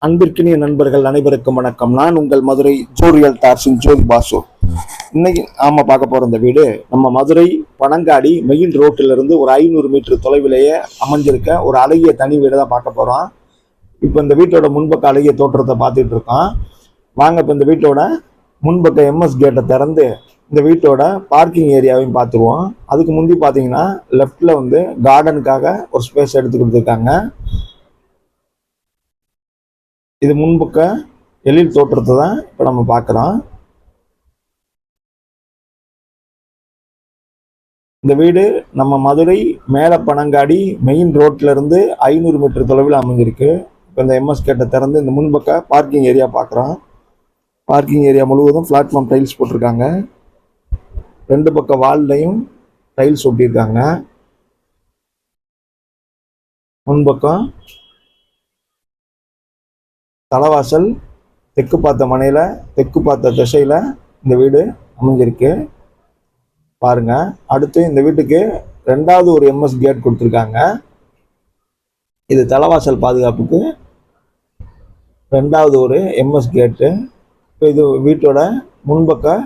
அன்பிற்கினிய நண்பர்கள் அனைவருக்கும் வணக்கம். நான் உங்கள் மதுரை ஜோரியல் தார்சிங் ஜோதி பாசு. இன்னைக்கு நாம பார்க்க போற இந்த வீடு நம்ம மதுரை பனங்காடி மெயின் ரோட்டில இருந்து ஒரு 500 மீட்டர் தொலைவிலேயே அமைஞ்சிருக்க ஒரு அழகிய தனி வீடு தான் பார்க்க போறோம். இப்போ இந்த வீட்டோட முன்பக்க அழகிய தோற்றத்தை பார்த்துட்டு இருக்கோம். வாங்க இப்போ இந்த வீட்டோட முன்பக்க எம்எஸ் கேட்டை திறந்து இந்த வீட்டோட பார்க்கிங் ஏரியாவையும் பார்த்துருவோம். அதுக்கு முந்தி பார்த்தீங்கன்னா லெஃப்ட்ல வந்து கார்டனுக்காக ஒரு ஸ்பேஸ் எடுத்து கொடுத்துருக்காங்க. இது முன்பக்க எழில் தோற்றத்தை தான் இப்போ நம்ம பார்க்குறோம். இந்த வீடு நம்ம மதுரை மேல பனங்காடி மெயின் ரோட்ல இருந்து 500 மீட்டர் தொலைவில் அமைஞ்சிருக்கு. இப்போ இந்த எம்எஸ் கேட்டை திறந்து இந்த முன்பக்க பார்க்கிங் ஏரியா பார்க்குறோம். பார்க்கிங் ஏரியா முழுவதும் பிளாட்ஃபார்ம் டைல்ஸ் போட்டிருக்காங்க. ரெண்டு பக்க வால்லையும் டைல்ஸ் ஒட்டியிருக்காங்க. முன்பக்கம் தலைவாசல் தெற்கு பார்த்த மனையில தெற்கு பார்த்த திசையில இந்த வீடு அமைஞ்சிருக்கு பாருங்க. அடுத்து இந்த வீட்டுக்கு ரெண்டாவது ஒரு எம்எஸ் கேட் கொடுத்துருக்காங்க. இது தலைவாசல் பாதுகாப்புக்கு ரெண்டாவது ஒரு எம்எஸ் கேட்டு. இப்போ இது வீட்டோட முன்பக்க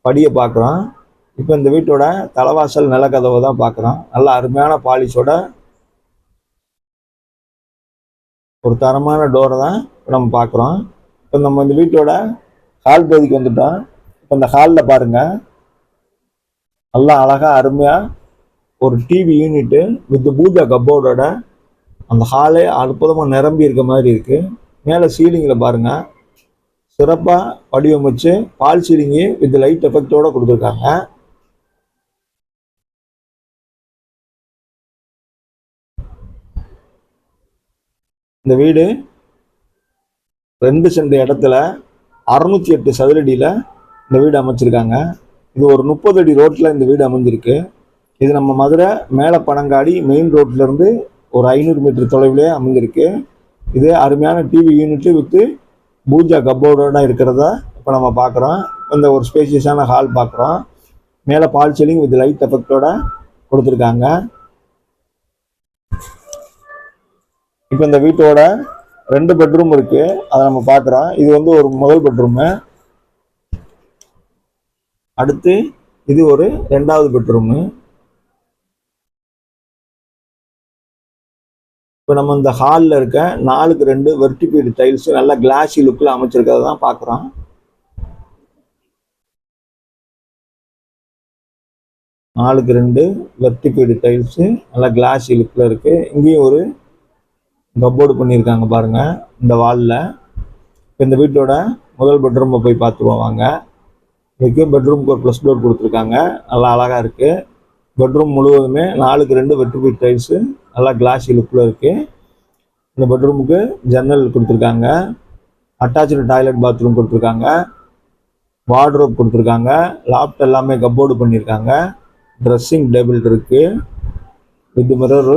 படியை பார்க்குறோம். இப்போ இந்த வீட்டோட தலைவாசல் நிலக்கதவை தான் பார்க்குறோம். நல்ல அருமையான பாலிஷோட ஒரு தரமான டோரை தான் நம்ம பார்க்குறோம். இப்போ நம்ம இந்த வீட்டோட ஹால் பகுதிக்கு வந்துட்டோம். இப்போ இந்த ஹாலில் பாருங்க, நல்லா அழகா அருமையா ஒரு டிவி யூனிட்டு வித் பூஜா கப்போர்டோட அந்த ஹாலே அற்புதமாக நிரம்பி இருக்க மாதிரி இருக்கு. மேலே சீலிங்கில் பாருங்க, சிறப்பாக வடிவமைச்சு பால் சீலிங்கு வித் லைட் எஃபெக்டோட கொடுத்துருக்காங்க. இந்த வீடு 2 சென்ட் இடத்துல 608 சதுரடியில் இந்த வீடு அமைச்சிருக்காங்க. இது ஒரு 30 அடி ரோட்டில் இந்த வீடு அமைஞ்சிருக்கு. இது நம்ம மதுரை மேலே பனங்காடி மெயின் ரோட்ல இருந்து ஒரு 500 மீட்டர் தொலைவிலே அமைஞ்சிருக்கு. இது அருமையான டிவி யூனிட் வித்து பூஜா கப்போர்டோட இருக்கிறதா இப்போ நம்ம பார்க்குறோம். இந்த ஒரு ஸ்பேசியஸான ஹால் பார்க்குறோம். மேலே பால் சீலிங் வித் லைட் எஃபெக்டோட கொடுத்துருக்காங்க. இப்போ இந்த வீட்டோட 2 பெட்ரூம் இருக்கு, அதை நம்ம பார்க்குறோம். இது வந்து ஒரு முதல் பெட்ரூமு. அடுத்து இது ஒரு 2வது பெட்ரூமு. இப்போ நம்ம இந்த ஹாலில் இருக்க 4க்கு 2 வெர்டிஃபைடு டைல்ஸ் நல்லா கிளாஸி லுக்கில் அமைச்சிருக்கிறத தான் பார்க்குறோம். நாலுக்கு 2 வெர்டிஃபைடு டைல்ஸு நல்லா கிளாஸி லுக்கில் இருக்குது. இங்கேயும் ஒரு கப்போர்டு பண்ணியிருக்காங்க பாருங்க இந்த வாலில். இந்த வீட்டோட முதல் பெட்ரூமை போய் பார்த்துருவோம் வாங்க. இதுக்கு பெட்ரூமுக்கு ஒரு ப்ளஸ் டோர் கொடுத்துருக்காங்க, நல்லா அழகாக இருக்குது. பெட்ரூம் முழுவதுமே 4க்கு 2 வெர்டிஃபைடு டைல்ஸு நல்லா கிளாஸி லுக்கில் இருக்குது. இந்த பெட்ரூமுக்கு ஜன்னல் கொடுத்துருக்காங்க. அட்டாச்சு டாய்லெட் பாத்ரூம் கொடுத்துருக்காங்க. வார்ட்ரோப் கொடுத்துருக்காங்க. லாப்ட் எல்லாமே கப்போர்டு பண்ணியிருக்காங்க. ட்ரெஸ்ஸிங் டேபிள் இருக்குது வித் மிரர்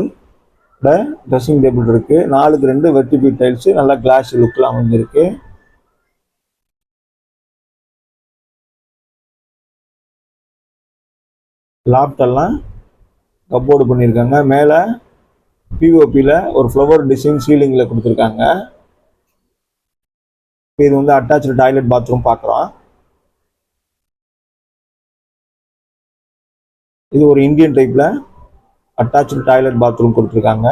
ட்ரெஸ்ஸிங் டேபிள் இருக்கு. 4க்கு 2 வெர்டிஃபைடு டைல்ஸ் நல்லா கிளாஸ் லுக்கில் அமைஞ்சிருக்கு. லாப்ட் எல்லாம் கப்போர்டு பண்ணியிருக்காங்க. மேலே பிஓபியில் ஒரு ஃப்ளவர் டிசைன் சீலிங்கில் கொடுத்துருக்காங்க. இது வந்து அட்டாச்சு டாய்லெட் பாத்ரூம் பார்க்குறோம். இது ஒரு இந்தியன் டைப்பில் அட்டாச்சு டாய்லெட் பாத்ரூம் கொடுத்துருக்காங்க.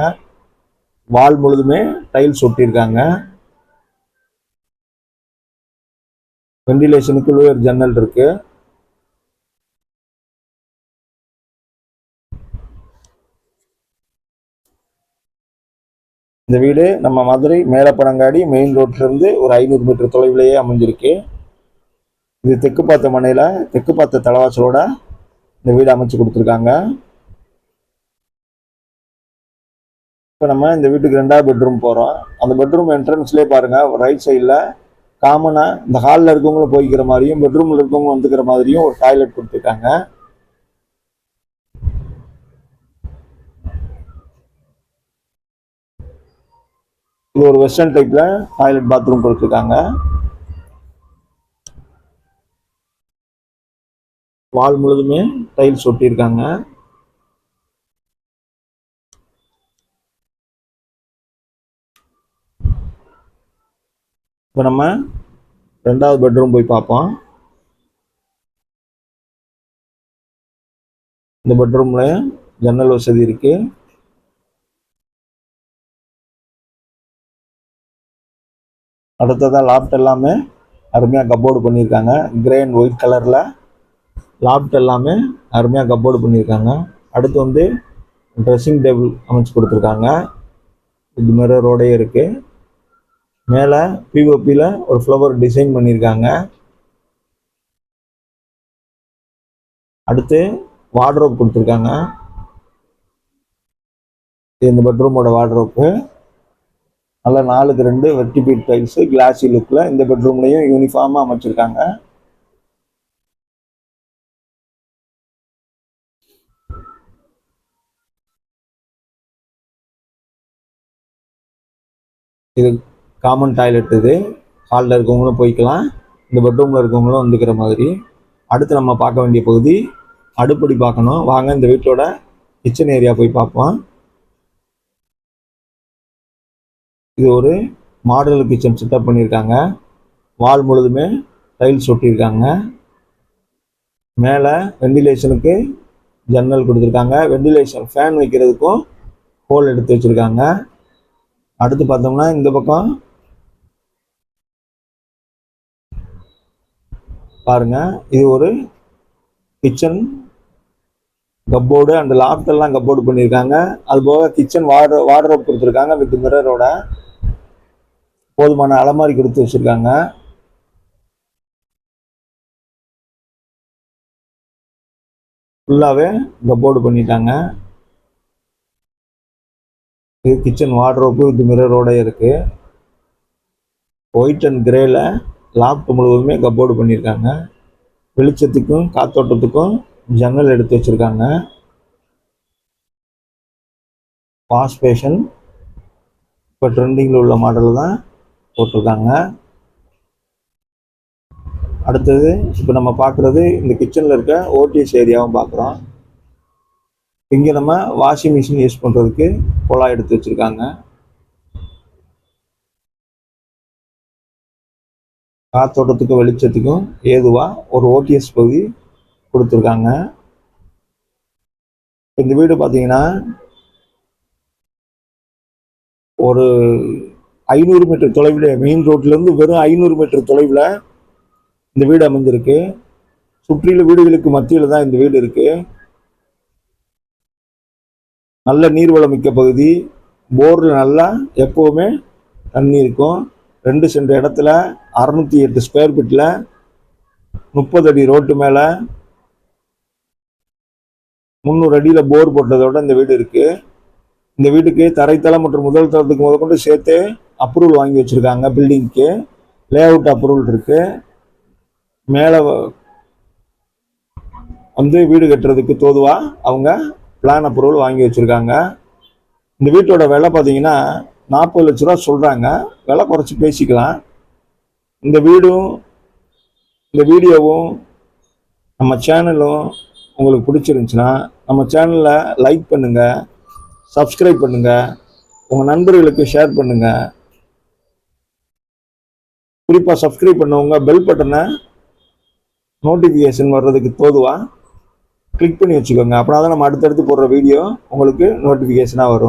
வால் முழுதுமே டைல்ஸ் ஒட்டியிருக்காங்க. வெண்டிலேஷனுக்கு லோயர் ஜன்னல் இருக்கு. இந்த வீடு நம்ம மதுரை மேலப்பனங்காடி மெயின் ரோட்ல இருந்து ஒரு 500 மீட்டர் தொலைவிலேயே அமைஞ்சிருக்கு. இது தெற்கு பார்த்த மனையில தெற்கு பார்த்த தலைவாசலோட இந்த வீடு அமைச்சு கொடுத்துருக்காங்க. இப்போ நம்ம இந்த வீட்டுக்கு 2வது பெட்ரூம் போகிறோம். அந்த பெட்ரூம் என்ட்ரன்ஸ்லேயே பாருங்கள், ரைட் சைடில் காமனாக இந்த ஹாலில் இருக்கவங்களும் போய்க்கிற மாதிரியும் பெட்ரூமில் இருக்கவங்க வந்துக்கிற மாதிரியும் ஒரு டாய்லெட் கொடுத்துருக்காங்க. இது ஒரு வெஸ்டர்ன் டைப்பில் டாய்லெட் பாத்ரூம் கொடுத்துருக்காங்க. வால் முழுதுமே டைல்ஸ் ஒட்டியிருக்காங்க. இப்போ நம்ம 2வது பெட்ரூம் போய் பார்ப்போம். இந்த பெட்ரூம்ல ஜன்னல் வசதி இருக்கு. அடுத்ததான் லாப்ட் எல்லாமே அருமையாக கப்போர்டு பண்ணியிருக்காங்க. கிரே அண்ட் ஒயிட் கலரில் லாப்ட் எல்லாமே அருமையாக கப்போர்டு பண்ணியிருக்காங்க. அடுத்து வந்து ட்ரெஸ்ஸிங் டேபிள் அமைச்சு கொடுத்துருக்காங்க. இது மிரரோடே இருக்குது. மேலே பிஓபியில் ஒரு ஃப்ளவர் டிசைன் பண்ணியிருக்காங்க. அடுத்து வார்ட்ரோப் கொடுத்துருக்காங்க. இந்த பெட்ரூமோட வார்ட்ரோப்பு நல்லா 4x2 வெர்டிபீட் டைல்ஸு கிளாஸி லுக்கில் இந்த பெட்ரூம்லையும் யூனிஃபார்மாக அமைச்சிருக்காங்க. இது காமன் டாய்லெட். இது ஹாலில் இருக்கவங்களும் போய்க்கலாம், இந்த பெட்ரூமில் இருக்கவங்களும் வந்துக்கிற மாதிரி. அடுத்து நம்ம பார்க்க வேண்டிய பகுதி அடுப்படி பார்க்கணும். வாங்க இந்த வீட்டோட கிச்சன் ஏரியா போய் பார்ப்போம். இது ஒரு மாடல் கிச்சன் செட்டப் பண்ணியிருக்காங்க. வால் முழுதுமே டைல்ஸ் ஒட்டியிருக்காங்க. மேலே வெண்டிலேஷனுக்கு ஜன்னல் கொடுத்துருக்காங்க. வெண்டிலேஷன் ஃபேன் வைக்கிறதுக்கும் ஹோல் எடுத்து வச்சுருக்காங்க. அடுத்து பார்த்தோம்னா இந்த பக்கம் பாருங்க, இது ஒரு கிச்சன் கப்போர்டு அண்ட் லாஃப்ட் எல்லாம் கப்போர்டு பண்ணியிருக்காங்க. அது போக கிச்சன் வார்ட்ரோப் கொடுத்துருக்காங்க வித் மிரரோட. போதுமான அலமாரி கொடுத்து வச்சிருக்காங்க. ஃபுல்லாகவே கப்போர்டு பண்ணிட்டாங்க. இது கிச்சன் வார்ட்ரோப்பு வித் மிரரோட இருக்கு. ஒயிட் அண்ட் கிரேல லாஃப்ட் முழுவதுமே கப்போர்டு பண்ணியிருக்காங்க. வெளிச்சத்துக்கும் காத்தோட்டத்துக்கும் ஜன்னல் எடுத்து வச்சிருக்காங்க. வாஷ் பேஷன் இப்போ ட்ரெண்டிங்கில் உள்ள மாடல் தான் போட்டிருக்காங்க. அடுத்தது இப்போ நம்ம பார்க்குறது இந்த கிச்சனில் இருக்க ஓடிஎஸ் ஏரியாவும் பார்க்குறோம். இங்கே நம்ம வாஷிங் மிஷின் யூஸ் பண்ணுறதுக்கு குழாய் எடுத்து வச்சுருக்காங்க. காத்தோட்டத்துக்கும் வெளிச்சத்துக்கும் ஏதுவாக ஒரு ஓடிஎஸ் பகுதி கொடுத்துருக்காங்க. இந்த வீடு பார்த்தீங்கன்னா ஒரு 500 மீட்டர் தொலைவில், மெயின் ரோட்லேருந்து வெறும் 500 மீட்டர் தொலைவில் இந்த வீடு அமைஞ்சிருக்கு. சுற்றியுள்ள வீடுகளுக்கு மத்தியில் தான் இந்த வீடு இருக்குது. நல்ல நீர்வளம் மிக்க பகுதி. போரில் நல்லா எப்போவுமே தண்ணி இருக்கும். 2 சென்ட் இடத்துல 608 ஸ்கொயர் ஃபீட்டில் 30 அடி ரோட்டு மேலே 300 அடியில் போர் போட்டதோட இந்த வீடு இருக்குது. இந்த வீட்டுக்கு தரைத்தளம் மற்றும் முதல் தளத்துக்கு முதற்கொண்டு சேர்த்து அப்ரூவல் வாங்கி வச்சுருக்காங்க. பில்டிங்க்கு லே அவுட் அப்ரூவல் இருக்குது. மேலே வந்து வீடு கட்டுறதுக்கு தோதுவாக அவங்க பிளான் அப்ரூவல் வாங்கி வச்சுருக்காங்க. இந்த வீட்டோட விலை பார்த்தீங்கன்னா 40 லட்ச ரூபா சொல்கிறாங்க. விலை குறைச்சி பேசிக்கலாம். இந்த வீடும் இந்த வீடியோவும் நம்ம சேனலும் உங்களுக்கு பிடிச்சிருந்துச்சுன்னா நம்ம சேனலை லைக் பண்ணுங்கள், சப்ஸ்கிரைப் பண்ணுங்கள், உங்கள் நண்பர்களுக்கு ஷேர் பண்ணுங்கள். குறிப்பாக சப்ஸ்கிரைப் பண்ணவங்க பெல் பட்டனை நோட்டிஃபிகேஷன் வர்றதுக்கு தோதுவாக கிளிக் பண்ணி வச்சுக்கோங்க. அப்படின்னா தான் நம்ம அடுத்தடுத்து போடுற வீடியோ உங்களுக்கு நோட்டிஃபிகேஷனாக வரும்.